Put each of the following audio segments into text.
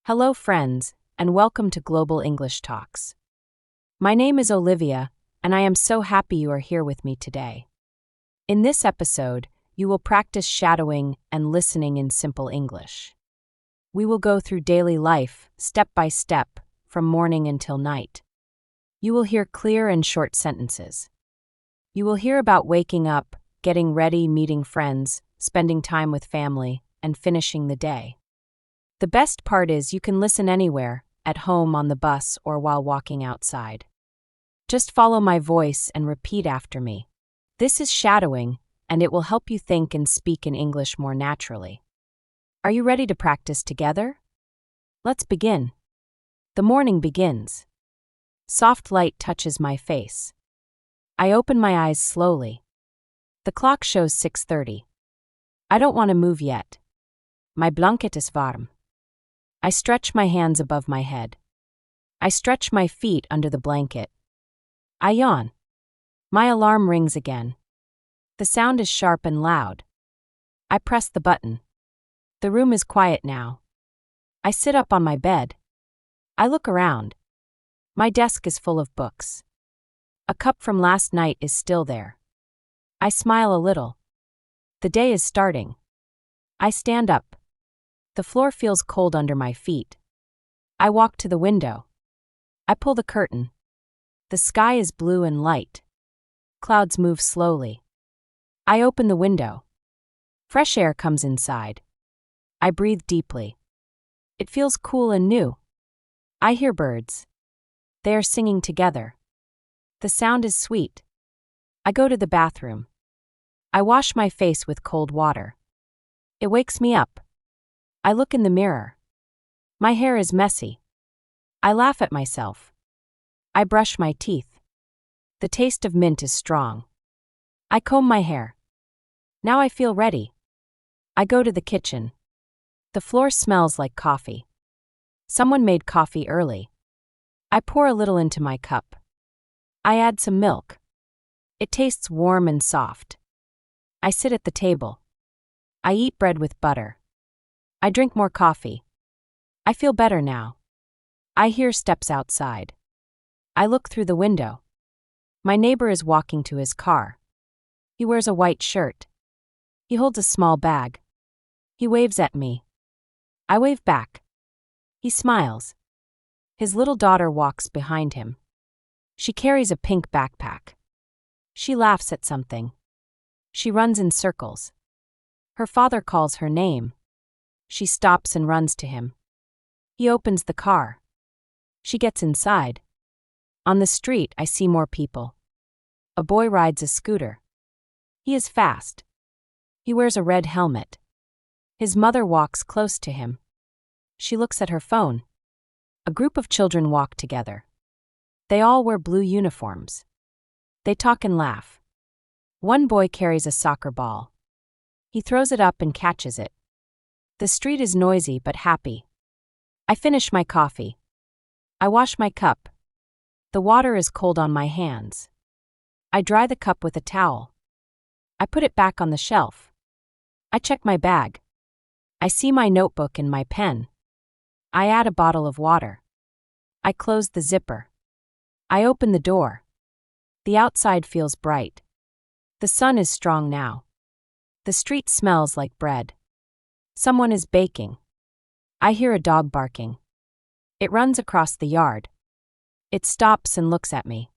Hello, friends, and welcome to Global English Talks. My name is Olivia, and I am so happy you are here with me today. In this episode, you will practice shadowing and listening in simple English. We will go through daily life, step by step, from morning until night. You will hear clear and short sentences. You will hear about waking up, getting ready, meeting friends, spending time with family, and finishing the day. The best part is you can listen anywhere, at home, on the bus, or while walking outside. Just follow my voice and repeat after me. This is shadowing, and it will help you think and speak in English more naturally. Are you ready to practice together? Let's begin. The morning begins. Soft light touches my face. I open my eyes slowly. The clock shows 6:30. I don't want to move yet. My blanket is warm. I stretch my hands above my head. I stretch my feet under the blanket. I yawn. My alarm rings again. The sound is sharp and loud. I press the button. The room is quiet now. I sit up on my bed. I look around. My desk is full of books. A cup from last night is still there. I smile a little. The day is starting. I stand up. The floor feels cold under my feet. I walk to the window. I pull the curtain. The sky is blue and light. Clouds move slowly. I open the window. Fresh air comes inside. I breathe deeply. It feels cool and new. I hear birds. They are singing together. The sound is sweet. I go to the bathroom. I wash my face with cold water. It wakes me up. I look in the mirror. My hair is messy. I laugh at myself. I brush my teeth. The taste of mint is strong. I comb my hair. Now I feel ready. I go to the kitchen. The floor smells like coffee. Someone made coffee early. I pour a little into my cup. I add some milk. It tastes warm and soft. I sit at the table. I eat bread with butter. I drink more coffee. I feel better now. I hear steps outside. I look through the window. My neighbor is walking to his car. He wears a white shirt. He holds a small bag. He waves at me. I wave back. He smiles. His little daughter walks behind him. She carries a pink backpack. She laughs at something. She runs in circles. Her father calls her name. She stops and runs to him. He opens the car. She gets inside. On the street, I see more people. A boy rides a scooter. He is fast. He wears a red helmet. His mother walks close to him. She looks at her phone. A group of children walk together. They all wear blue uniforms. They talk and laugh. One boy carries a soccer ball. He throws it up and catches it. The street is noisy but happy. I finish my coffee. I wash my cup. The water is cold on my hands. I dry the cup with a towel. I put it back on the shelf. I check my bag. I see my notebook and my pen. I add a bottle of water. I close the zipper. I open the door. The outside feels bright. The sun is strong now. The street smells like bread. Someone is baking. I hear a dog barking. It runs across the yard. It stops and looks at me.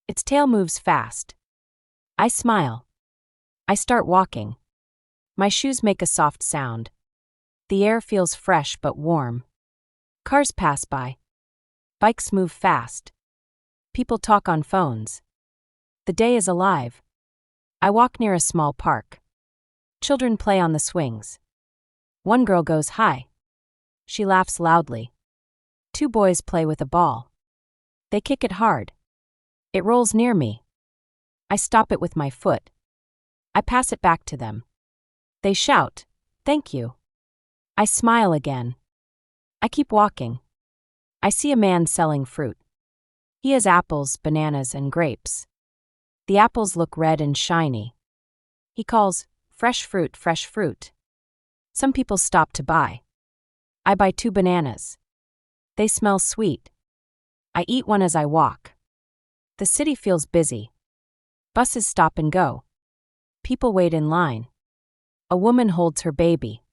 Its tail moves fast. I smile. I start walking. My shoes make a soft sound. The air feels fresh but warm. Cars pass by. Bikes move fast. People talk on phones. The day is alive. I walk near a small park. Children play on the swings. One girl goes high. She laughs loudly. Two boys play with a ball. They kick it hard. It rolls near me. I stop it with my foot. I pass it back to them. They shout, "Thank you." I smile again. I keep walking. I see a man selling fruit. He has apples, bananas, and grapes. The apples look red and shiny. He calls, "Fresh fruit, fresh fruit." Some people stop to buy. I buy 2 bananas. They smell sweet. I eat one as I walk. The city feels busy. Buses stop and go. People wait in line. A woman holds her baby.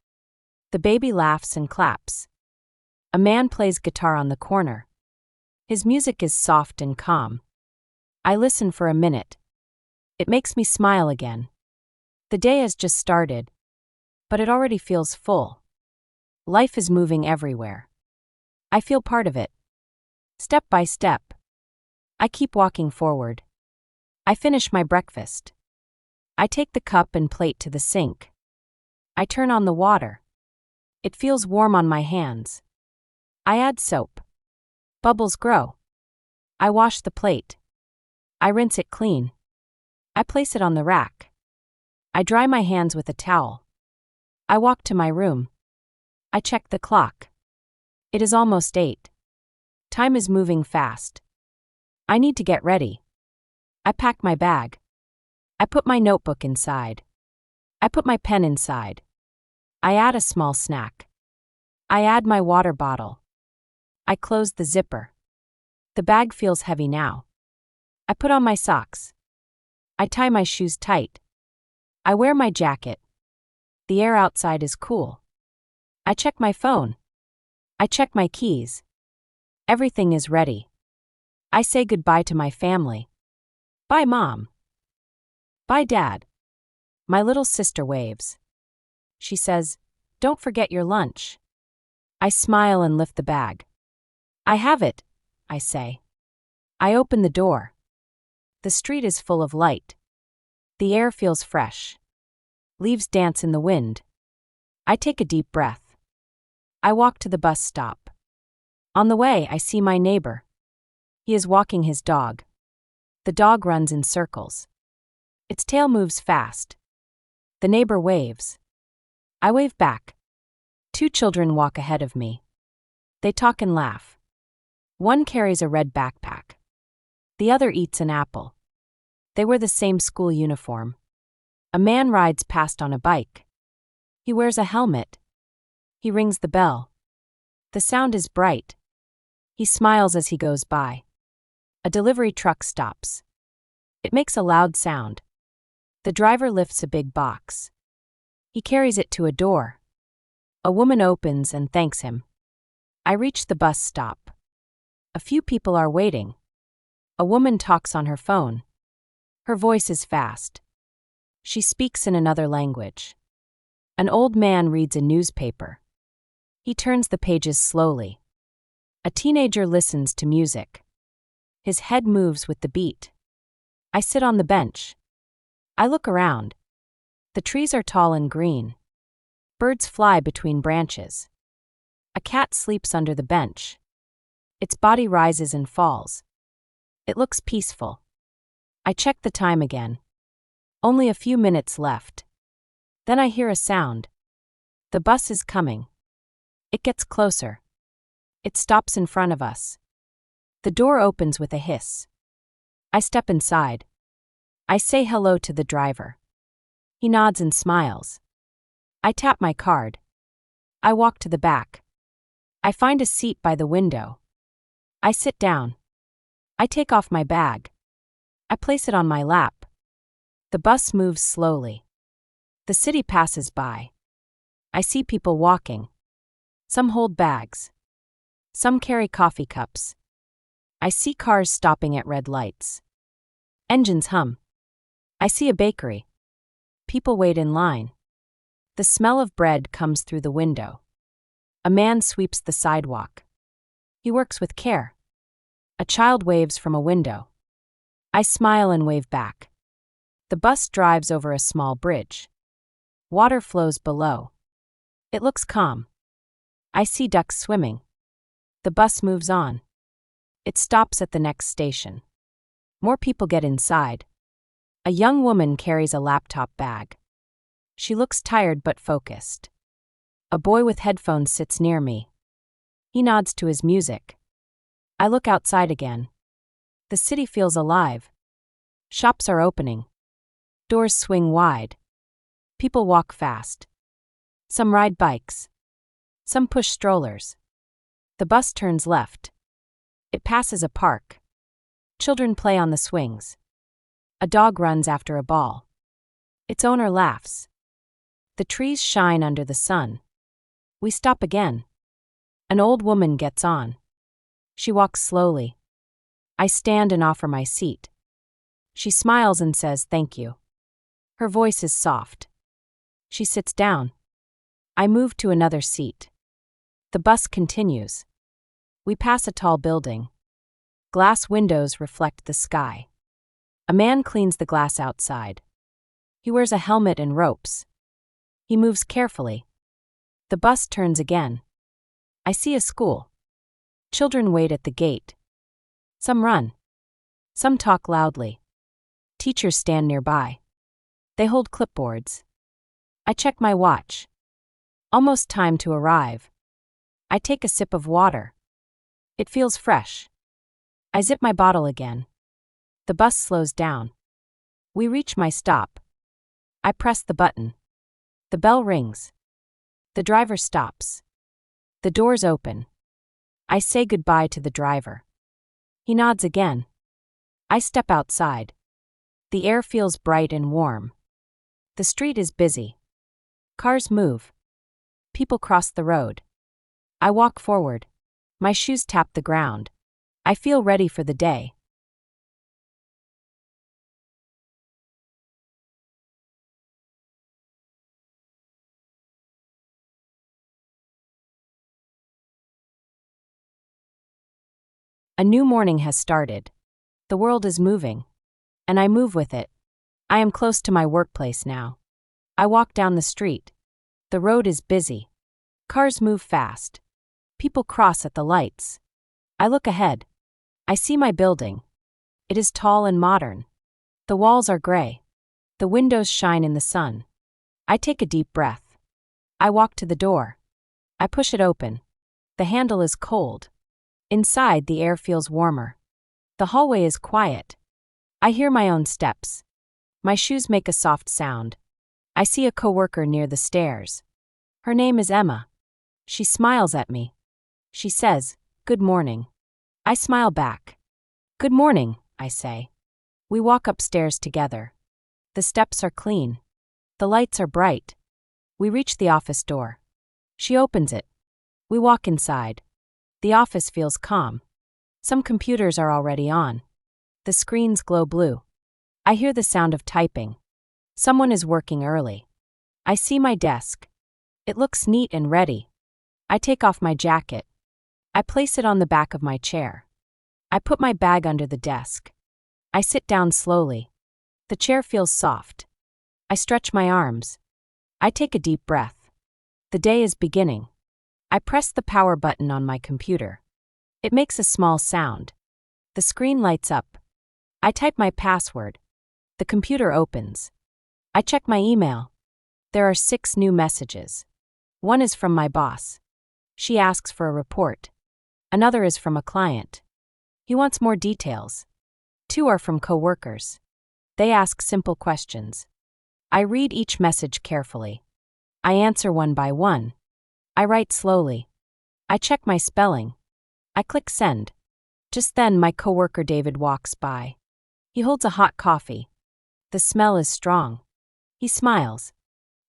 The baby laughs and claps. A man plays guitar on the corner. His music is soft and calm. I listen for a minute. It makes me smile again. The day has just started, but it already feels full. Life is moving everywhere. I feel part of it. Step by step. I keep walking forward. I finish my breakfast. I take the cup and plate to the sink. I turn on the water. It feels warm on my hands. I add soap. Bubbles grow. I wash the plate. I rinse it clean. I place it on the rack. I dry my hands with a towel. I walk to my room. I check the clock. It is almost 8. Time is moving fast. I need to get ready. I pack my bag. I put my notebook inside. I put my pen inside. I add a small snack. I add my water bottle. I close the zipper. The bag feels heavy now. I put on my socks. I tie my shoes tight. I wear my jacket. The air outside is cool. I check my phone. I check my keys. Everything is ready. I say goodbye to my family. Bye, Mom. Bye, Dad. My little sister waves. She says, "Don't forget your lunch." I smile and lift the bag. "I have it," I say. I open the door. The street is full of light. The air feels fresh. Leaves dance in the wind. I take a deep breath. I walk to the bus stop. On the way, I see my neighbor. He is walking his dog. The dog runs in circles. Its tail moves fast. The neighbor waves. I wave back. 2 children walk ahead of me. They talk and laugh. One carries a red backpack. The other eats an apple. They wear the same school uniform. A man rides past on a bike. He wears a helmet. He rings the bell. The sound is bright. He smiles as he goes by. A delivery truck stops. It makes a loud sound. The driver lifts a big box. He carries it to a door. A woman opens and thanks him. I reach the bus stop. A few people are waiting. A woman talks on her phone. Her voice is fast. She speaks in another language. An old man reads a newspaper. He turns the pages slowly. A teenager listens to music. His head moves with the beat. I sit on the bench. I look around. The trees are tall and green. Birds fly between branches. A cat sleeps under the bench. Its body rises and falls. It looks peaceful. I check the time again. Only a few minutes left. Then I hear a sound. The bus is coming. It gets closer. It stops in front of us. The door opens with a hiss. I step inside. I say hello to the driver. He nods and smiles. I tap my card. I walk to the back. I find a seat by the window. I sit down. I take off my bag. I place it on my lap. The bus moves slowly. The city passes by. I see people walking. Some hold bags. Some carry coffee cups. I see cars stopping at red lights. Engines hum. I see a bakery. People wait in line. The smell of bread comes through the window. A man sweeps the sidewalk. He works with care. A child waves from a window. I smile and wave back. The bus drives over a small bridge. Water flows below. It looks calm. I see ducks swimming. The bus moves on. It stops at the next station. More people get inside. A young woman carries a laptop bag. She looks tired but focused. A boy with headphones sits near me. He nods to his music. I look outside again. The city feels alive. Shops are opening. Doors swing wide. People walk fast. Some ride bikes. Some push strollers. The bus turns left. It passes a park. Children play on the swings. A dog runs after a ball. Its owner laughs. The trees shine under the sun. We stop again. An old woman gets on. She walks slowly. I stand and offer my seat. She smiles and says thank you. Her voice is soft. She sits down. I move to another seat. The bus continues. We pass a tall building. Glass windows reflect the sky. A man cleans the glass outside. He wears a helmet and ropes. He moves carefully. The bus turns again. I see a school. Children wait at the gate. Some run. Some talk loudly. Teachers stand nearby. They hold clipboards. I check my watch. Almost time to arrive. I take a sip of water. It feels fresh. I zip my bottle again. The bus slows down. We reach my stop. I press the button. The bell rings. The driver stops. The doors open. I say goodbye to the driver. He nods again. I step outside. The air feels bright and warm. The street is busy. Cars move. People cross the road. I walk forward. My shoes tap the ground. I feel ready for the day. A new morning has started. The world is moving. And I move with it. I am close to my workplace now. I walk down the street. The road is busy. Cars move fast. People cross at the lights. I look ahead. I see my building. It is tall and modern. The walls are gray. The windows shine in the sun. I take a deep breath. I walk to the door. I push it open. The handle is cold. Inside, the air feels warmer. The hallway is quiet. I hear my own steps. My shoes make a soft sound. I see a coworker near the stairs. Her name is Emma. She smiles at me. She says, "Good morning." I smile back. "Good morning," I say. We walk upstairs together. The steps are clean. The lights are bright. We reach the office door. She opens it. We walk inside. The office feels calm. Some computers are already on. The screens glow blue. I hear the sound of typing. Someone is working early. I see my desk. It looks neat and ready. I take off my jacket. I place it on the back of my chair. I put my bag under the desk. I sit down slowly. The chair feels soft. I stretch my arms. I take a deep breath. The day is beginning. I press the power button on my computer. It makes a small sound. The screen lights up. I type my password. The computer opens. I check my email. There are 6 new messages. One is from my boss. She asks for a report. Another is from a client. He wants more details. 2 are from coworkers. They ask simple questions. I read each message carefully. I answer one by one. I write slowly. I check my spelling. I click send. Just then, my coworker David walks by. He holds a hot coffee. The smell is strong. He smiles.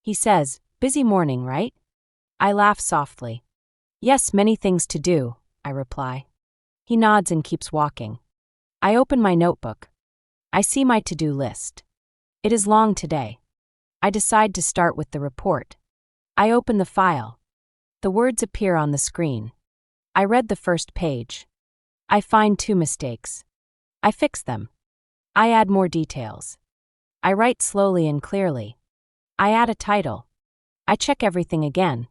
He says, "Busy morning, right?" I laugh softly. "Yes, many things to do," I reply. He nods and keeps walking. I open my notebook. I see my to-do list. It is long today. I decide to start with the report. I open the file. The words appear on the screen. I read the first page. I find 2 mistakes. I fix them. I add more details. I write slowly and clearly. I add a title. I check everything again.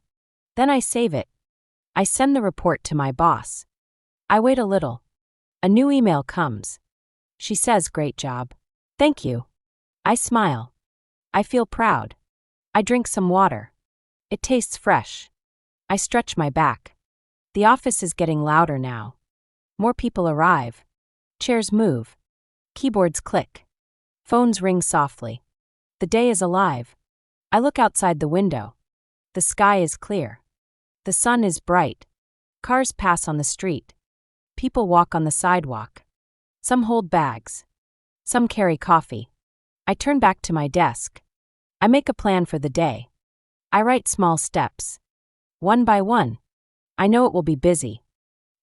Then I save it. I send the report to my boss. I wait a little. A new email comes. She says, "Great job." "Thank you." I smile. I feel proud. I drink some water. It tastes fresh. I stretch my back. The office is getting louder now. More people arrive. Chairs move. Keyboards click. Phones ring softly. The day is alive. I look outside the window. The sky is clear. The sun is bright. Cars pass on the street. People walk on the sidewalk. Some hold bags. Some carry coffee. I turn back to my desk. I make a plan for the day. I write small steps. One by one. I know it will be busy.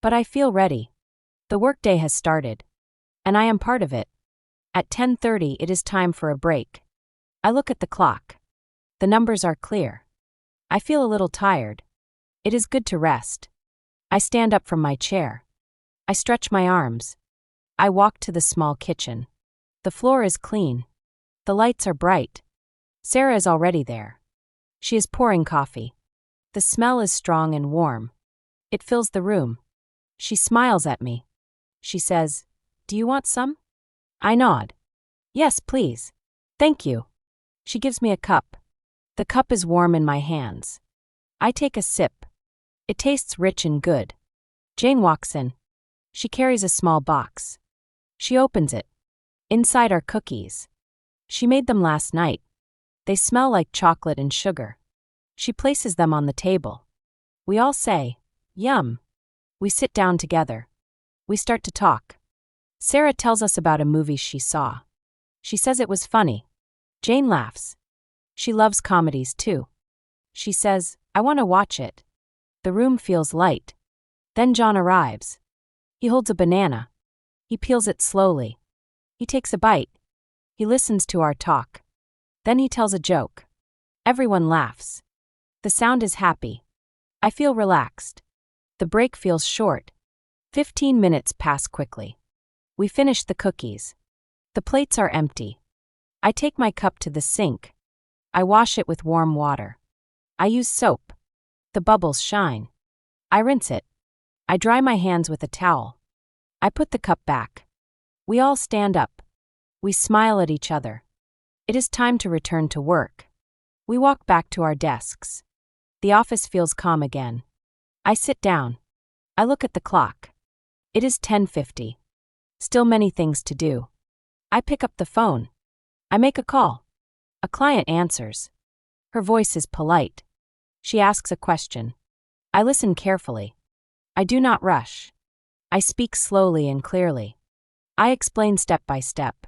But I feel ready. The workday has started. And I am part of it. At 10:30 it is time for a break. I look at the clock. The numbers are clear. I feel a little tired. It is good to rest. I stand up from my chair. I stretch my arms. I walk to the small kitchen. The floor is clean. The lights are bright. Sarah is already there. She is pouring coffee. The smell is strong and warm. It fills the room. She smiles at me. She says, "Do you want some?" I nod. "Yes, please. Thank you." She gives me a cup. The cup is warm in my hands. I take a sip. It tastes rich and good. Jane walks in. She carries a small box. She opens it. Inside are cookies. She made them last night. They smell like chocolate and sugar. She places them on the table. We all say, "Yum." We sit down together. We start to talk. Sarah tells us about a movie she saw. She says it was funny. Jane laughs. She loves comedies too. She says, "I want to watch it." The room feels light. Then John arrives. He holds a banana. He peels it slowly. He takes a bite. He listens to our talk. Then he tells a joke. Everyone laughs. The sound is happy. I feel relaxed. The break feels short. 15 minutes pass quickly. We finish the cookies. The plates are empty. I take my cup to the sink. I wash it with warm water. I use soap. The bubbles shine. I rinse it. I dry my hands with a towel. I put the cup back. We all stand up. We smile at each other. It is time to return to work. We walk back to our desks. The office feels calm again. I sit down. I look at the clock. It is 10:50. Still many things to do. I pick up the phone. I make a call. A client answers. Her voice is polite. She asks a question. I listen carefully. I do not rush. I speak slowly and clearly. I explain step by step.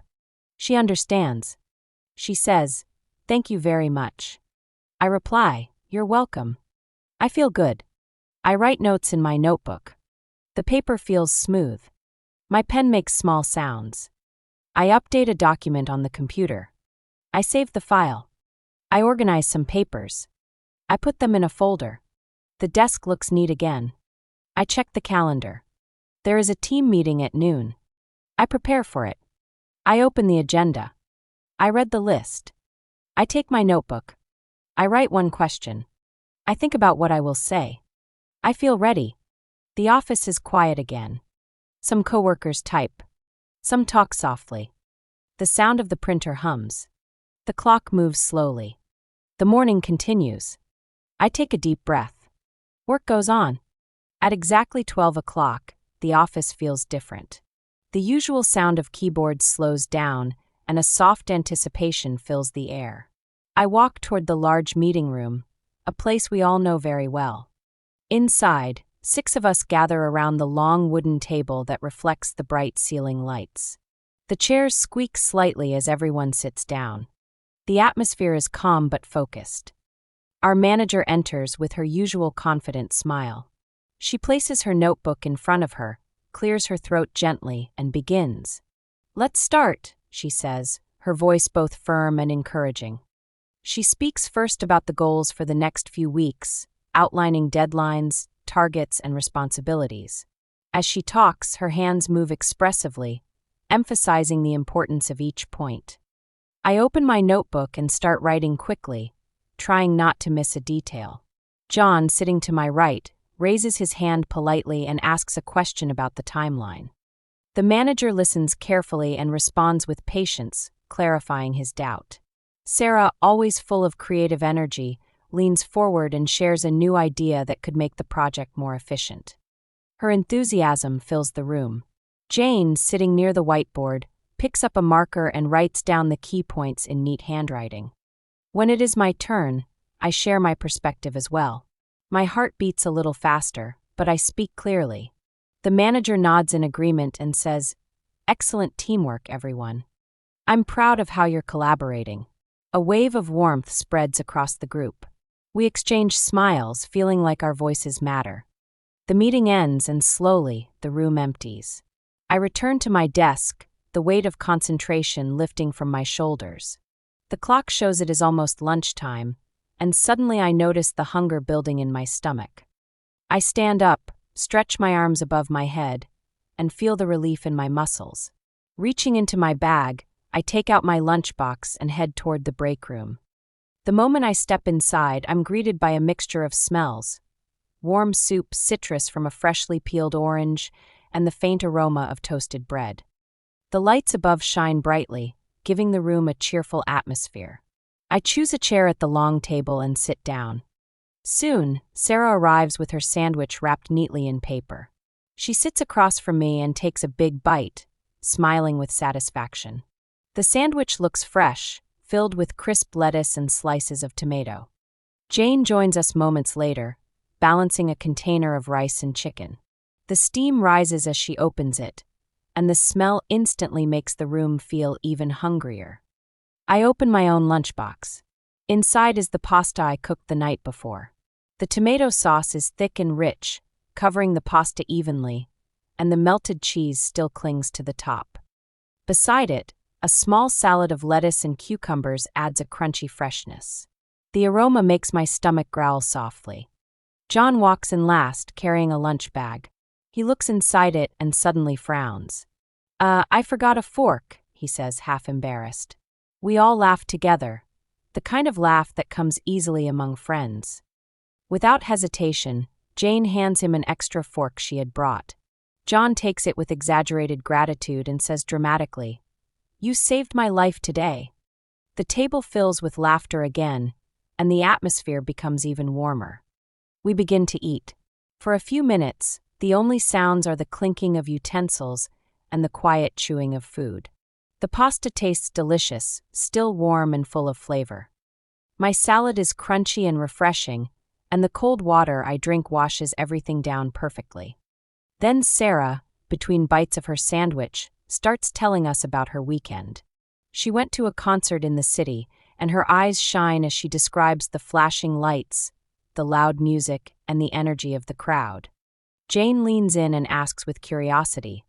She understands. She says, "Thank you very much." I reply, "You're welcome." I feel good. I write notes in my notebook. The paper feels smooth. My pen makes small sounds. I update a document on the computer. I save the file. I organize some papers. I put them in a folder. The desk looks neat again. I check the calendar. There is a team meeting at noon. I prepare for it. I open the agenda. I read the list. I take my notebook. I write one question. I think about what I will say. I feel ready. The office is quiet again. Some coworkers type. Some talk softly. The sound of the printer hums. The clock moves slowly. The morning continues. I take a deep breath. Work goes on. At exactly 12 o'clock, the office feels different. The usual sound of keyboards slows down, and a soft anticipation fills the air. I walk toward the large meeting room, a place we all know very well. Inside, 6 of us gather around the long wooden table that reflects the bright ceiling lights. The chairs squeak slightly as everyone sits down. The atmosphere is calm but focused. Our manager enters with her usual confident smile. She places her notebook in front of her, clears her throat gently, and begins. "Let's start," she says, her voice both firm and encouraging. She speaks first about the goals for the next few weeks, outlining deadlines, targets, and responsibilities. As she talks, her hands move expressively, emphasizing the importance of each point. I open my notebook and start writing quickly, trying not to miss a detail. John, sitting to my right, raises his hand politely and asks a question about the timeline. The manager listens carefully and responds with patience, clarifying his doubt. Sarah, always full of creative energy, leans forward and shares a new idea that could make the project more efficient. Her enthusiasm fills the room. Jane, sitting near the whiteboard, picks up a marker and writes down the key points in neat handwriting. When it is my turn, I share my perspective as well. My heart beats a little faster, but I speak clearly. The manager nods in agreement and says, "Excellent teamwork, everyone. I'm proud of how you're collaborating." A wave of warmth spreads across the group. We exchange smiles, feeling like our voices matter. The meeting ends and slowly, the room empties. I return to my desk, the weight of concentration lifting from my shoulders. The clock shows it is almost lunchtime, and suddenly I notice the hunger building in my stomach. I stand up, stretch my arms above my head, and feel the relief in my muscles. Reaching into my bag, I take out my lunchbox and head toward the break room. The moment I step inside, I'm greeted by a mixture of smells: warm soup, citrus from a freshly peeled orange, and the faint aroma of toasted bread. The lights above shine brightly, giving the room a cheerful atmosphere. I choose a chair at the long table and sit down. Soon, Sarah arrives with her sandwich wrapped neatly in paper. She sits across from me and takes a big bite, smiling with satisfaction. The sandwich looks fresh, filled with crisp lettuce and slices of tomato. Jane joins us moments later, balancing a container of rice and chicken. The steam rises as she opens it, and the smell instantly makes the room feel even hungrier. I open my own lunchbox. Inside is the pasta I cooked the night before. The tomato sauce is thick and rich, covering the pasta evenly, and the melted cheese still clings to the top. Beside it, a small salad of lettuce and cucumbers adds a crunchy freshness. The aroma makes my stomach growl softly. John walks in last, carrying a lunch bag. He looks inside it and suddenly frowns. I forgot a fork," he says, half embarrassed. We all laugh together, the kind of laugh that comes easily among friends. Without hesitation, Jane hands him an extra fork she had brought. John takes it with exaggerated gratitude and says dramatically, "You saved my life today." The table fills with laughter again, and the atmosphere becomes even warmer. We begin to eat. For a few minutes, the only sounds are the clinking of utensils and the quiet chewing of food. The pasta tastes delicious, still warm and full of flavor. My salad is crunchy and refreshing, and the cold water I drink washes everything down perfectly. Then Sarah, between bites of her sandwich, starts telling us about her weekend. She went to a concert in the city, and her eyes shine as she describes the flashing lights, the loud music, and the energy of the crowd. Jane leans in and asks with curiosity,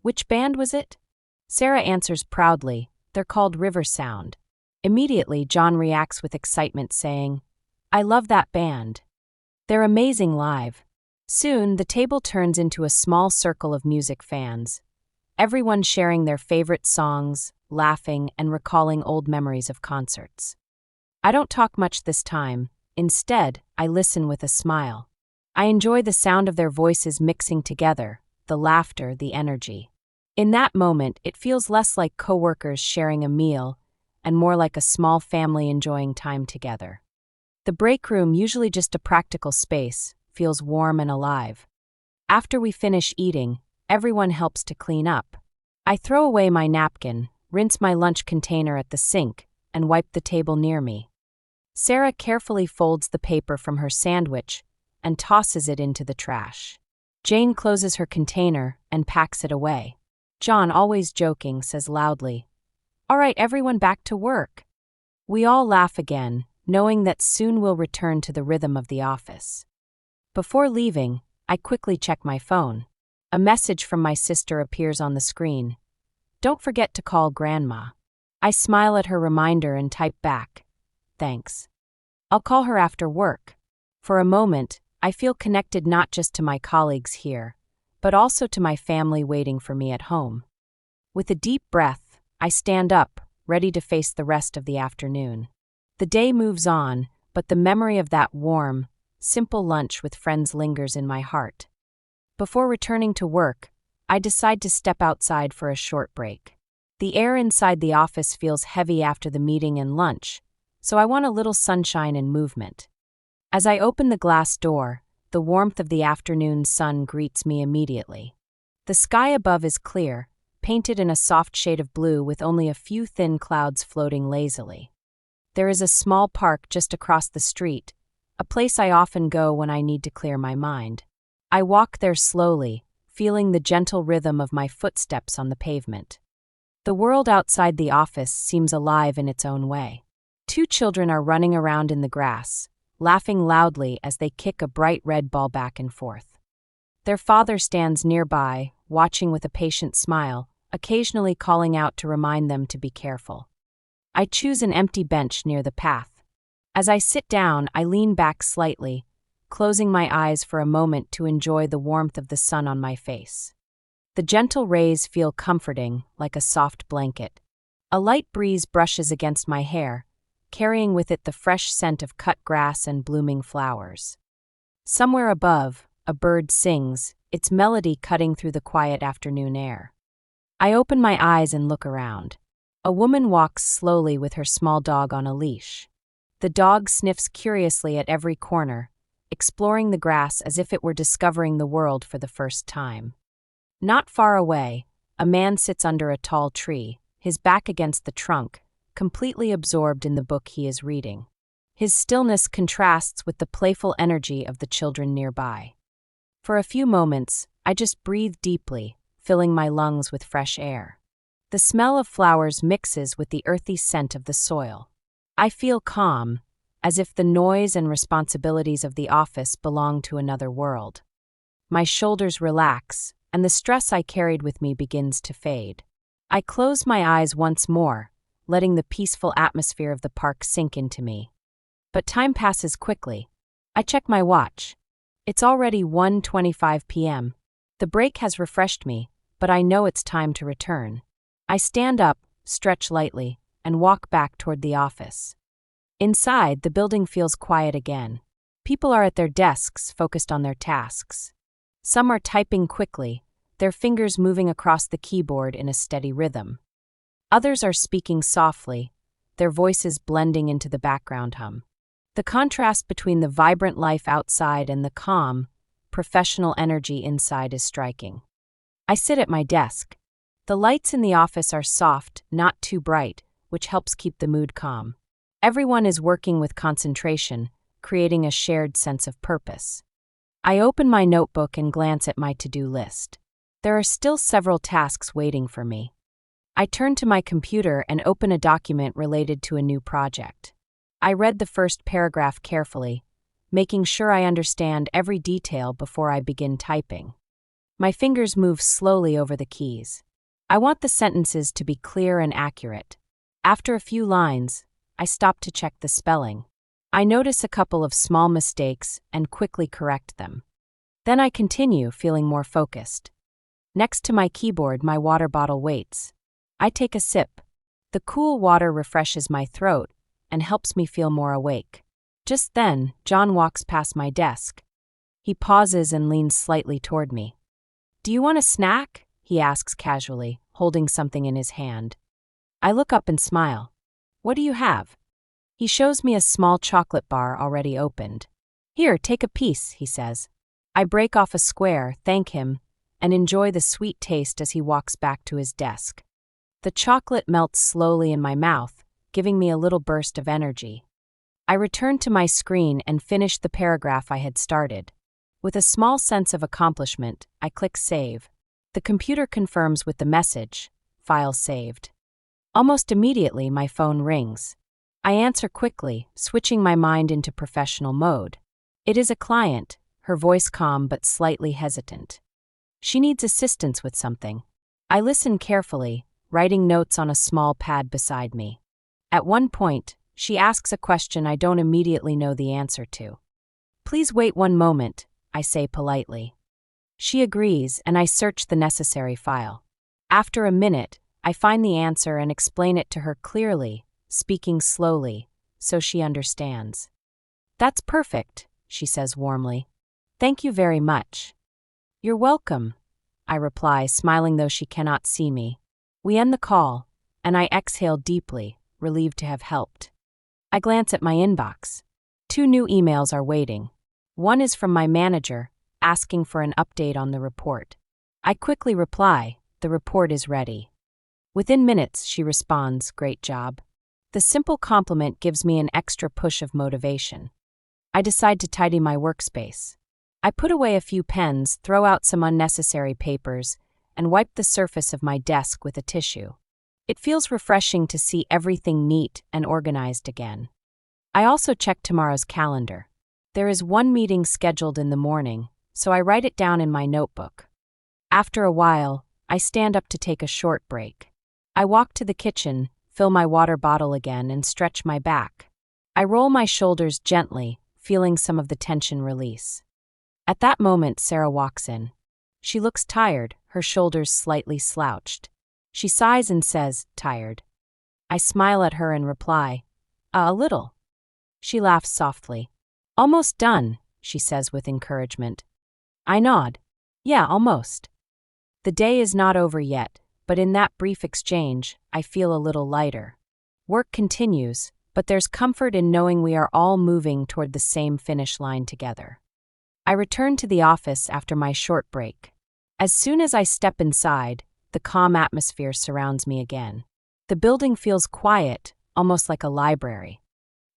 "Which band was it?" Sarah answers proudly, "They're called River Sound." Immediately, John reacts with excitement, saying, "I love that band. They're amazing live." Soon, the table turns into a small circle of music fans, everyone sharing their favorite songs, laughing, and recalling old memories of concerts. I don't talk much this time. Instead, I listen with a smile. I enjoy the sound of their voices mixing together, the laughter, the energy. In that moment, it feels less like coworkers sharing a meal and more like a small family enjoying time together. The break room, usually just a practical space, feels warm and alive. After we finish eating, everyone helps to clean up. I throw away my napkin, rinse my lunch container at the sink, and wipe the table near me. Sarah carefully folds the paper from her sandwich and tosses it into the trash. Jane closes her container and packs it away. John, always joking, says loudly, "All right, everyone back to work." We all laugh again, knowing that soon we'll return to the rhythm of the office. Before leaving, I quickly check my phone. A message from my sister appears on the screen. "Don't forget to call Grandma." I smile at her reminder and type back, "Thanks. I'll call her after work." For a moment, I feel connected not just to my colleagues here, but also to my family waiting for me at home. With a deep breath, I stand up, ready to face the rest of the afternoon. The day moves on, but the memory of that warm, simple lunch with friends lingers in my heart. Before returning to work, I decide to step outside for a short break. The air inside the office feels heavy after the meeting and lunch, so I want a little sunshine and movement. As I open the glass door, the warmth of the afternoon sun greets me immediately. The sky above is clear, painted in a soft shade of blue with only a few thin clouds floating lazily. There is a small park just across the street, a place I often go when I need to clear my mind. I walk there slowly, feeling the gentle rhythm of my footsteps on the pavement. The world outside the office seems alive in its own way. 2 children are running around in the grass, laughing loudly as they kick a bright red ball back and forth. Their father stands nearby, watching with a patient smile, occasionally calling out to remind them to be careful. I choose an empty bench near the path. As I sit down, I lean back slightly, closing my eyes for a moment to enjoy the warmth of the sun on my face. The gentle rays feel comforting, like a soft blanket. A light breeze brushes against my hair, carrying with it the fresh scent of cut grass and blooming flowers. Somewhere above, a bird sings, its melody cutting through the quiet afternoon air. I open my eyes and look around. A woman walks slowly with her small dog on a leash. The dog sniffs curiously at every corner, exploring the grass as if it were discovering the world for the first time. Not far away, a man sits under a tall tree, his back against the trunk, completely absorbed in the book he is reading. His stillness contrasts with the playful energy of the children nearby. For a few moments, I just breathe deeply, filling my lungs with fresh air. The smell of flowers mixes with the earthy scent of the soil. I feel calm, as if the noise and responsibilities of the office belong to another world. My shoulders relax, and the stress I carried with me begins to fade. I close my eyes once more, letting the peaceful atmosphere of the park sink into me. But time passes quickly. I check my watch. It's already 1:25 p.m. The break has refreshed me, but I know it's time to return. I stand up, stretch lightly, and walk back toward the office. Inside, the building feels quiet again. People are at their desks, focused on their tasks. Some are typing quickly, their fingers moving across the keyboard in a steady rhythm. Others are speaking softly, their voices blending into the background hum. The contrast between the vibrant life outside and the calm, professional energy inside is striking. I sit at my desk. The lights in the office are soft, not too bright, which helps keep the mood calm. Everyone is working with concentration, creating a shared sense of purpose. I open my notebook and glance at my to-do list. There are still several tasks waiting for me. I turn to my computer and open a document related to a new project. I read the first paragraph carefully, making sure I understand every detail before I begin typing. My fingers move slowly over the keys. I want the sentences to be clear and accurate. After a few lines, I stop to check the spelling. I notice a couple of small mistakes and quickly correct them. Then I continue, feeling more focused. Next to my keyboard, my water bottle waits. I take a sip. The cool water refreshes my throat and helps me feel more awake. Just then, John walks past my desk. He pauses and leans slightly toward me. "Do you want a snack?" he asks casually, holding something in his hand. I look up and smile. "What do you have?" He shows me a small chocolate bar already opened. "Here, take a piece," he says. I break off a square, thank him, and enjoy the sweet taste as he walks back to his desk. The chocolate melts slowly in my mouth, giving me a little burst of energy. I return to my screen and finish the paragraph I had started. With a small sense of accomplishment, I click Save. The computer confirms with the message, "File saved." Almost immediately, my phone rings. I answer quickly, switching my mind into professional mode. It is a client, her voice calm but slightly hesitant. She needs assistance with something. I listen carefully, writing notes on a small pad beside me. At one point, she asks a question I don't immediately know the answer to. "Please wait one moment," I say politely. She agrees, and I search the necessary file. After a minute, I find the answer and explain it to her clearly, speaking slowly, so she understands. "That's perfect," she says warmly. "Thank you very much." "You're welcome," I reply, smiling though she cannot see me. We end the call, and I exhale deeply, relieved to have helped. I glance at my inbox. 2 new emails are waiting. One is from my manager, asking for an update on the report. I quickly reply, "The report is ready." Within minutes, she responds, "Great job." The simple compliment gives me an extra push of motivation. I decide to tidy my workspace. I put away a few pens, throw out some unnecessary papers, and wipe the surface of my desk with a tissue. It feels refreshing to see everything neat and organized again. I also check tomorrow's calendar. There is one meeting scheduled in the morning, so I write it down in my notebook. After a while, I stand up to take a short break. I walk to the kitchen, fill my water bottle again, and stretch my back. I roll my shoulders gently, feeling some of the tension release. At that moment, Sarah walks in. She looks tired, her shoulders slightly slouched. She sighs and says, "Tired?" I smile at her and reply, "A little." She laughs softly. "Almost done," she says with encouragement. I nod. "Yeah, almost." The day is not over yet, but in that brief exchange, I feel a little lighter. Work continues, but there's comfort in knowing we are all moving toward the same finish line together. I return to the office after my short break. As soon as I step inside, the calm atmosphere surrounds me again. The building feels quiet, almost like a library.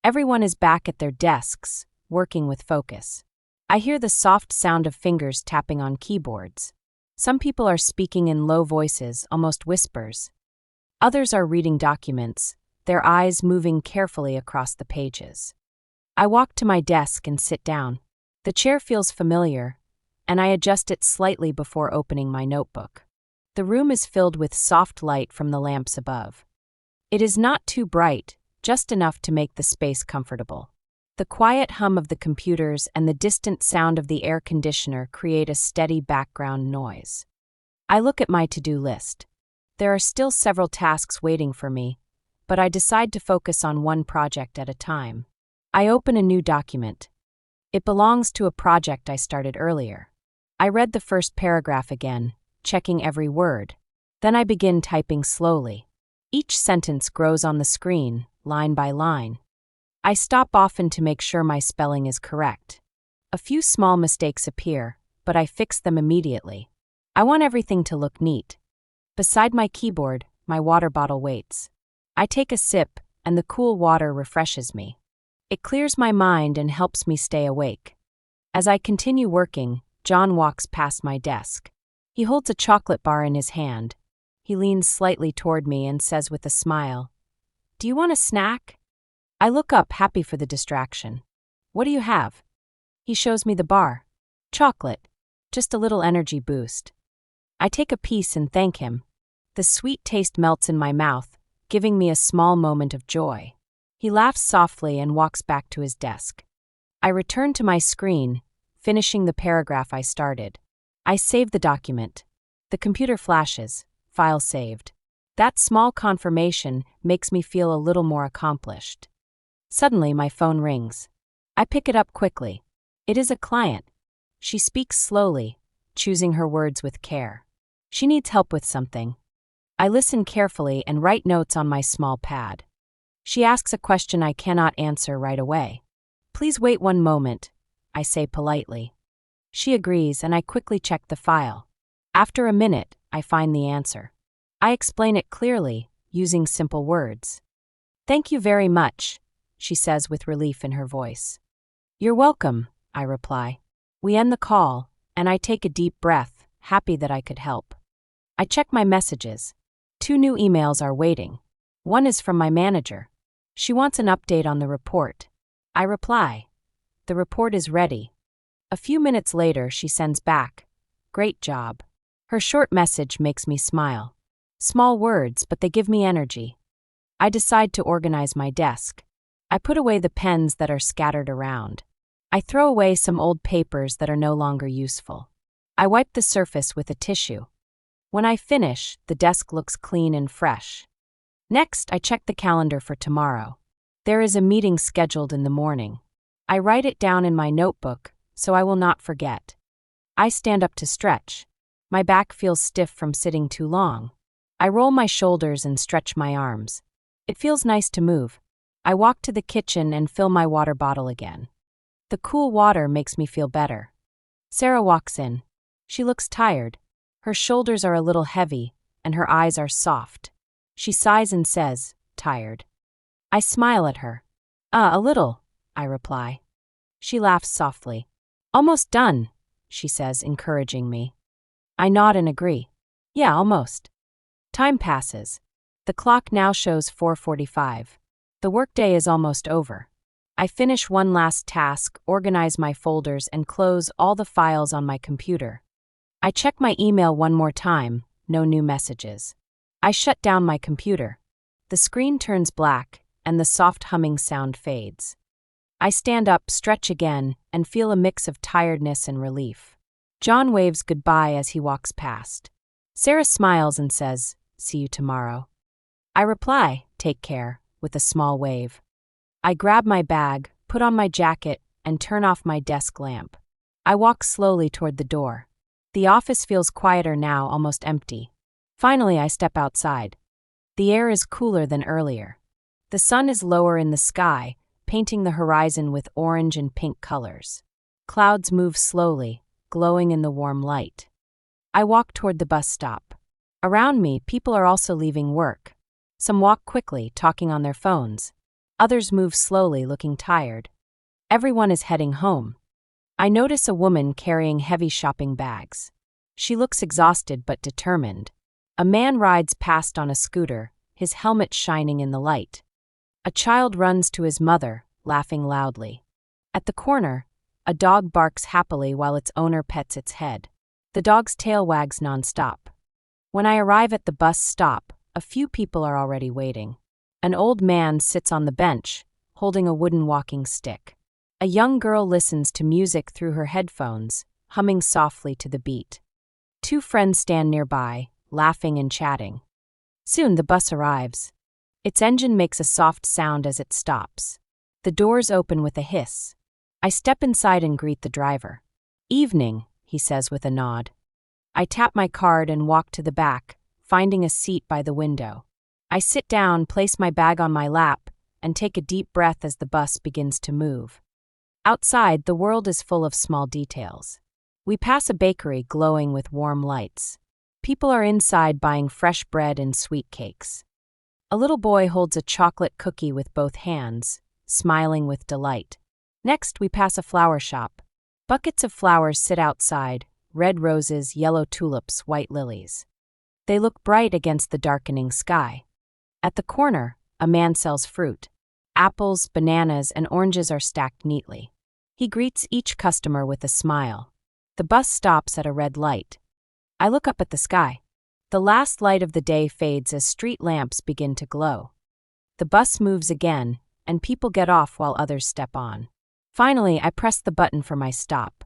Everyone is back at their desks, working with focus. I hear the soft sound of fingers tapping on keyboards. Some people are speaking in low voices, almost whispers. Others are reading documents, their eyes moving carefully across the pages. I walk to my desk and sit down. The chair feels familiar, and I adjust it slightly before opening my notebook. The room is filled with soft light from the lamps above. It is not too bright, just enough to make the space comfortable. The quiet hum of the computers and the distant sound of the air conditioner create a steady background noise. I look at my to-do list. There are still several tasks waiting for me, but I decide to focus on one project at a time. I open a new document. It belongs to a project I started earlier. I read the first paragraph again, checking every word. Then I begin typing slowly. Each sentence grows on the screen, line by line. I stop often to make sure my spelling is correct. A few small mistakes appear, but I fix them immediately. I want everything to look neat. Beside my keyboard, my water bottle waits. I take a sip, and the cool water refreshes me. It clears my mind and helps me stay awake. As I continue working, John walks past my desk. He holds a chocolate bar in his hand. He leans slightly toward me and says with a smile, "Do you want a snack?" I look up, happy for the distraction. "What do you have?" He shows me the bar. "Chocolate. Just a little energy boost." I take a piece and thank him. The sweet taste melts in my mouth, giving me a small moment of joy. He laughs softly and walks back to his desk. I return to my screen, finishing the paragraph I started. I save the document. The computer flashes, file saved. That small confirmation makes me feel a little more accomplished. Suddenly, my phone rings. I pick it up quickly. It is a client. She speaks slowly, choosing her words with care. She needs help with something. I listen carefully and write notes on my small pad. She asks a question I cannot answer right away. "Please wait one moment," I say politely. She agrees, and I quickly check the file. After a minute, I find the answer. I explain it clearly, using simple words. "Thank you very much," she says with relief in her voice. "You're welcome," I reply. We end the call, and I take a deep breath, happy that I could help. I check my messages. 2 new emails are waiting. One is from my manager. She wants an update on the report. I reply, "The report is ready." A few minutes later, she sends back, "Great job." Her short message makes me smile. Small words, but they give me energy. I decide to organize my desk. I put away the pens that are scattered around. I throw away some old papers that are no longer useful. I wipe the surface with a tissue. When I finish, the desk looks clean and fresh. Next, I check the calendar for tomorrow. There is a meeting scheduled in the morning. I write it down in my notebook, so I will not forget. I stand up to stretch. My back feels stiff from sitting too long. I roll my shoulders and stretch my arms. It feels nice to move. I walk to the kitchen and fill my water bottle again. The cool water makes me feel better. Sarah walks in. She looks tired. Her shoulders are a little heavy, and her eyes are soft. She sighs and says, "Tired?" I smile at her. A little," I reply. She laughs softly. Almost done, she says, encouraging me. I nod and agree. Yeah, almost. Time passes. The clock now shows 4:45. The workday is almost over. I finish one last task, organize my folders, and close all the files on my computer. I check my email one more time, no new messages. I shut down my computer. The screen turns black, and the soft humming sound fades. I stand up, stretch again, and feel a mix of tiredness and relief. John waves goodbye as he walks past. Sarah smiles and says, "See you tomorrow." I reply, "Take care," with a small wave. I grab my bag, put on my jacket, and turn off my desk lamp. I walk slowly toward the door. The office feels quieter now, almost empty. Finally, I step outside. The air is cooler than earlier. The sun is lower in the sky, painting the horizon with orange and pink colors. Clouds move slowly, glowing in the warm light. I walk toward the bus stop. Around me, people are also leaving work. Some walk quickly, talking on their phones. Others move slowly, looking tired. Everyone is heading home. I notice a woman carrying heavy shopping bags. She looks exhausted but determined. A man rides past on a scooter, his helmet shining in the light. A child runs to his mother, laughing loudly. At the corner, a dog barks happily while its owner pets its head. The dog's tail wags nonstop. When I arrive at the bus stop, a few people are already waiting. An old man sits on the bench, holding a wooden walking stick. A young girl listens to music through her headphones, humming softly to the beat. Two friends stand nearby, laughing and chatting. Soon the bus arrives. Its engine makes a soft sound as it stops. The doors open with a hiss. I step inside and greet the driver. "Evening," he says with a nod. I tap my card and walk to the back, finding a seat by the window. I sit down, place my bag on my lap, and take a deep breath as the bus begins to move. Outside, the world is full of small details. We pass a bakery glowing with warm lights. People are inside buying fresh bread and sweet cakes. A little boy holds a chocolate cookie with both hands, smiling with delight. Next, we pass a flower shop. Buckets of flowers sit outside, red roses, yellow tulips, white lilies. They look bright against the darkening sky. At the corner, a man sells fruit. Apples, bananas, and oranges are stacked neatly. He greets each customer with a smile. The bus stops at a red light. I look up at the sky. The last light of the day fades as street lamps begin to glow. The bus moves again, and people get off while others step on. Finally, I press the button for my stop.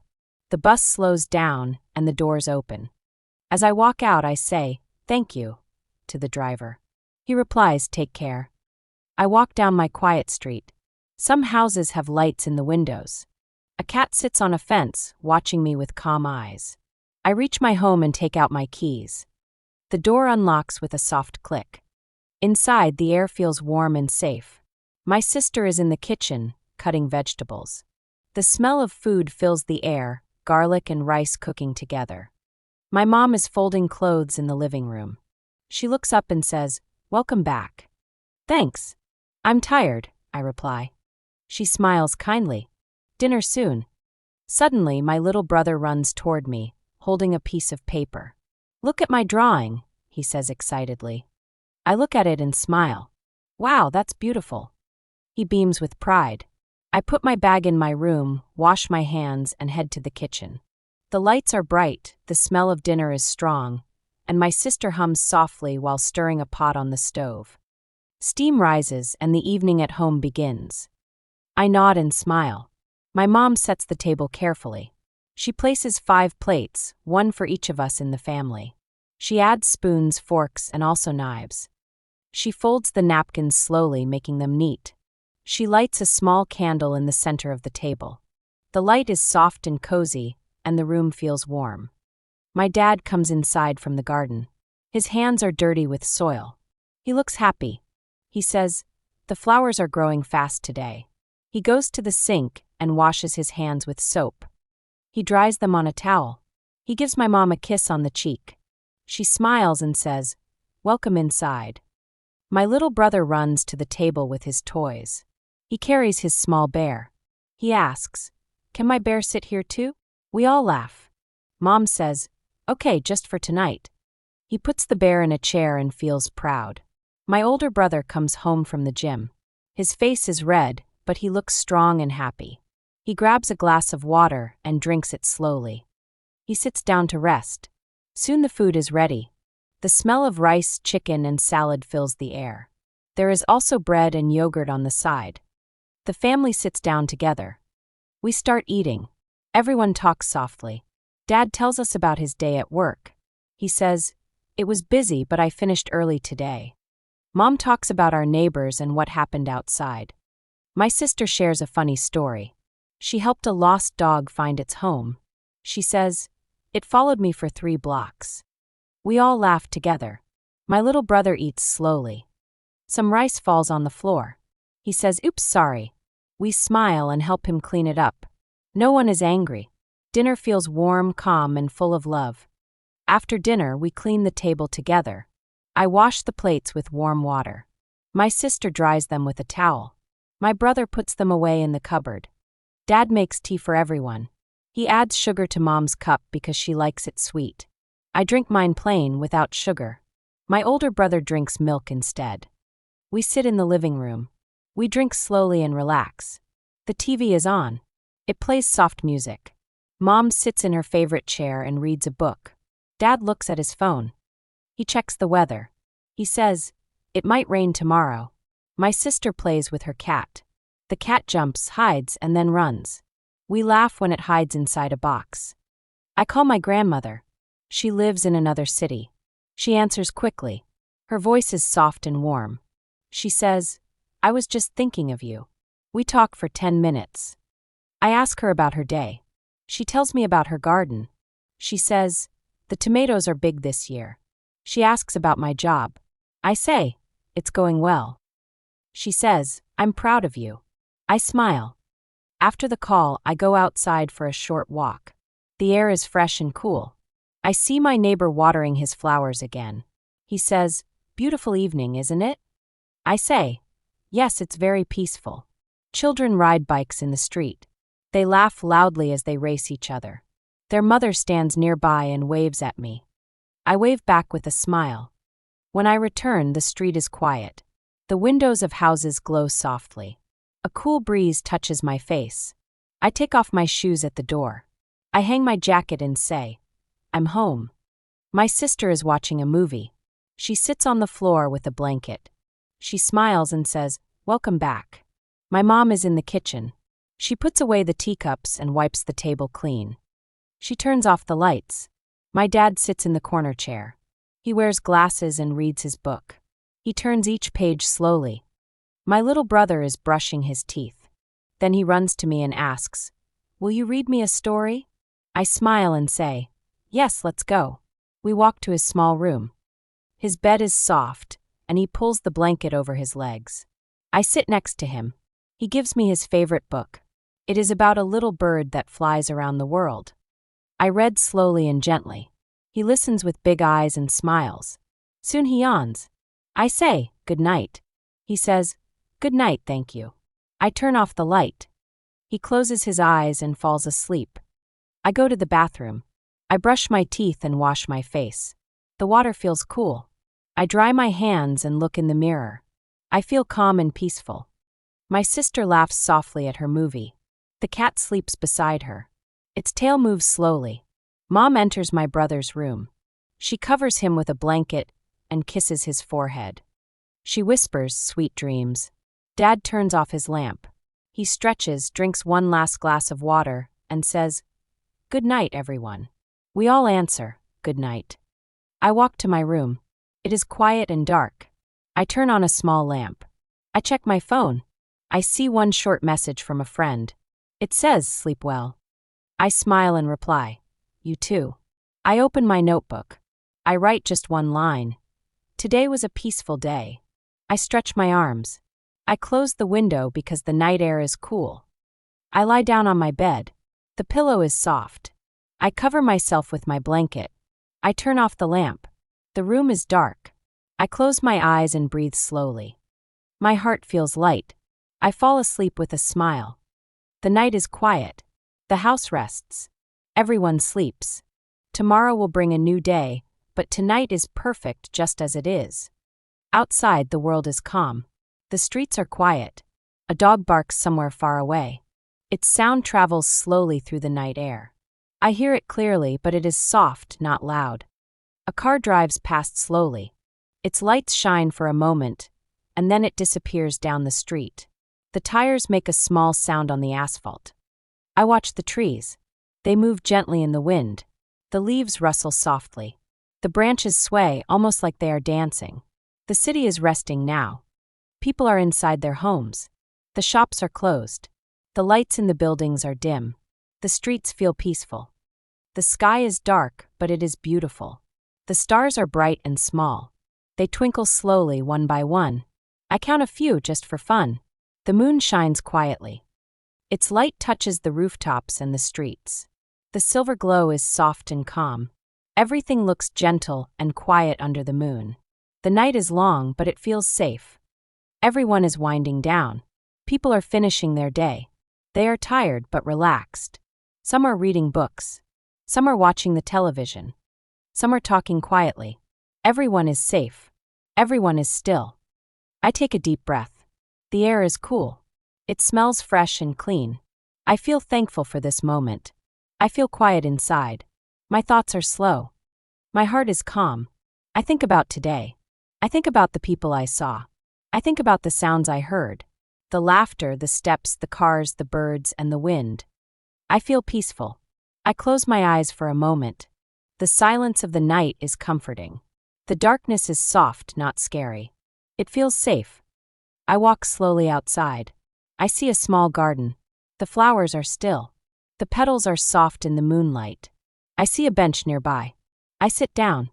The bus slows down, and the doors open. As I walk out, I say, "Thank you," to the driver. He replies, "Take care." I walk down my quiet street. Some houses have lights in the windows. A cat sits on a fence, watching me with calm eyes. I reach my home and take out my keys. The door unlocks with a soft click. Inside, the air feels warm and safe. My sister is in the kitchen, cutting vegetables. The smell of food fills the air, garlic and rice cooking together. My mom is folding clothes in the living room. She looks up and says, "Welcome back." "Thanks. I'm tired," I reply. She smiles kindly. "Dinner soon." Suddenly, my little brother runs toward me, holding a piece of paper. "Look at my drawing," he says excitedly. I look at it and smile. "Wow, that's beautiful." He beams with pride. I put my bag in my room, wash my hands, and head to the kitchen. The lights are bright, the smell of dinner is strong, and my sister hums softly while stirring a pot on the stove. Steam rises and the evening at home begins. I nod and smile. My mom sets the table carefully. She places 5 plates, one for each of us in the family. She adds spoons, forks, and also knives. She folds the napkins slowly, making them neat. She lights a small candle in the center of the table. The light is soft and cozy, and the room feels warm. My dad comes inside from the garden. His hands are dirty with soil. He looks happy. He says, "The flowers are growing fast today." He goes to the sink and washes his hands with soap. He dries them on a towel. He gives my mom a kiss on the cheek. She smiles and says, "Welcome inside." My little brother runs to the table with his toys. He carries his small bear. He asks, Can my bear sit here too? We all laugh. Mom says, okay, just for tonight. He puts the bear in a chair and feels proud. My older brother comes home from the gym. His face is red, but he looks strong and happy. He grabs a glass of water and drinks it slowly. He sits down to rest. Soon the food is ready. The smell of rice, chicken, and salad fills the air. There is also bread and yogurt on the side. The family sits down together. We start eating. Everyone talks softly. Dad tells us about his day at work. He says, "It was busy, but I finished early today." Mom talks about our neighbors and what happened outside. My sister shares a funny story. She helped a lost dog find its home. She says, "It followed me for 3 blocks." We all laugh together. My little brother eats slowly. Some rice falls on the floor. He says, "Oops, sorry." We smile and help him clean it up. No one is angry. Dinner feels warm, calm, and full of love. After dinner, we clean the table together. I wash the plates with warm water. My sister dries them with a towel. My brother puts them away in the cupboard. Dad makes tea for everyone. He adds sugar to Mom's cup because she likes it sweet. I drink mine plain without sugar. My older brother drinks milk instead. We sit in the living room. We drink slowly and relax. The TV is on. It plays soft music. Mom sits in her favorite chair and reads a book. Dad looks at his phone. He checks the weather. He says, "It might rain tomorrow." My sister plays with her cat. The cat jumps, hides, and then runs. We laugh when it hides inside a box. I call my grandmother. She lives in another city. She answers quickly. Her voice is soft and warm. She says, "I was just thinking of you." We talk for 10 minutes. I ask her about her day. She tells me about her garden. She says, "The tomatoes are big this year." She asks about my job. I say, "It's going well." She says, "I'm proud of you." I smile. After the call, I go outside for a short walk. The air is fresh and cool. I see my neighbor watering his flowers again. He says, "Beautiful evening, isn't it?" I say, "Yes, it's very peaceful." Children ride bikes in the street. They laugh loudly as they race each other. Their mother stands nearby and waves at me. I wave back with a smile. When I return, the street is quiet. The windows of houses glow softly. A cool breeze touches my face. I take off my shoes at the door. I hang my jacket and say, "I'm home." My sister is watching a movie. She sits on the floor with a blanket. She smiles and says, "Welcome back." My mom is in the kitchen. She puts away the teacups and wipes the table clean. She turns off the lights. My dad sits in the corner chair. He wears glasses and reads his book. He turns each page slowly. My little brother is brushing his teeth. Then he runs to me and asks, "Will you read me a story?" I smile and say, "Yes, let's go." We walk to his small room. His bed is soft, and he pulls the blanket over his legs. I sit next to him. He gives me his favorite book. It is about a little bird that flies around the world. I read slowly and gently. He listens with big eyes and smiles. Soon he yawns. I say, "Good night." He says, "Good night, thank you." I turn off the light. He closes his eyes and falls asleep. I go to the bathroom. I brush my teeth and wash my face. The water feels cool. I dry my hands and look in the mirror. I feel calm and peaceful. My sister laughs softly at her movie. The cat sleeps beside her. Its tail moves slowly. Mom enters my brother's room. She covers him with a blanket and kisses his forehead. She whispers, "Sweet dreams." Dad turns off his lamp. He stretches, drinks one last glass of water, and says, "Good night, everyone." We all answer, "Good night." I walk to my room. It is quiet and dark. I turn on a small lamp. I check my phone. I see one short message from a friend. It says, "Sleep well." I smile and reply, "You too." I open my notebook. I write just one line. Today was a peaceful day. I stretch my arms. I close the window because the night air is cool. I lie down on my bed. The pillow is soft. I cover myself with my blanket. I turn off the lamp. The room is dark. I close my eyes and breathe slowly. My heart feels light. I fall asleep with a smile. The night is quiet. The house rests. Everyone sleeps. Tomorrow will bring a new day, but tonight is perfect just as it is. Outside, the world is calm. The streets are quiet. A dog barks somewhere far away. Its sound travels slowly through the night air. I hear it clearly, but it is soft, not loud. A car drives past slowly. Its lights shine for a moment, and then it disappears down the street. The tires make a small sound on the asphalt. I watch the trees. They move gently in the wind. The leaves rustle softly. The branches sway almost like they are dancing. The city is resting now. People are inside their homes. The shops are closed. The lights in the buildings are dim. The streets feel peaceful. The sky is dark, but it is beautiful. The stars are bright and small. They twinkle slowly one by one. I count a few just for fun. The moon shines quietly. Its light touches the rooftops and the streets. The silver glow is soft and calm. Everything looks gentle and quiet under the moon. The night is long, but it feels safe. Everyone is winding down. People are finishing their day. They are tired but relaxed. Some are reading books. Some are watching the television. Some are talking quietly. Everyone is safe. Everyone is still. I take a deep breath. The air is cool. It smells fresh and clean. I feel thankful for this moment. I feel quiet inside. My thoughts are slow. My heart is calm. I think about today. I think about the people I saw. I think about the sounds I heard. The laughter, the steps, the cars, the birds, and the wind. I feel peaceful. I close my eyes for a moment. The silence of the night is comforting. The darkness is soft, not scary. It feels safe. I walk slowly outside. I see a small garden. The flowers are still. The petals are soft in the moonlight. I see a bench nearby. I sit down.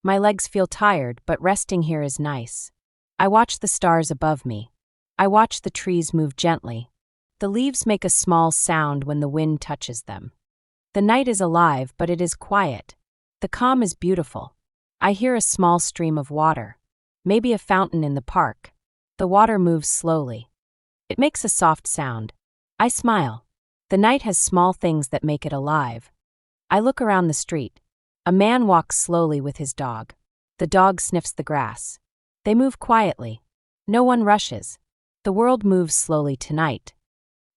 My legs feel tired, but resting here is nice. I watch the stars above me. I watch the trees move gently. The leaves make a small sound when the wind touches them. The night is alive, but it is quiet. The calm is beautiful. I hear a small stream of water. Maybe a fountain in the park. The water moves slowly. It makes a soft sound. I smile. The night has small things that make it alive. I look around the street. A man walks slowly with his dog. The dog sniffs the grass. They move quietly. No one rushes. The world moves slowly tonight.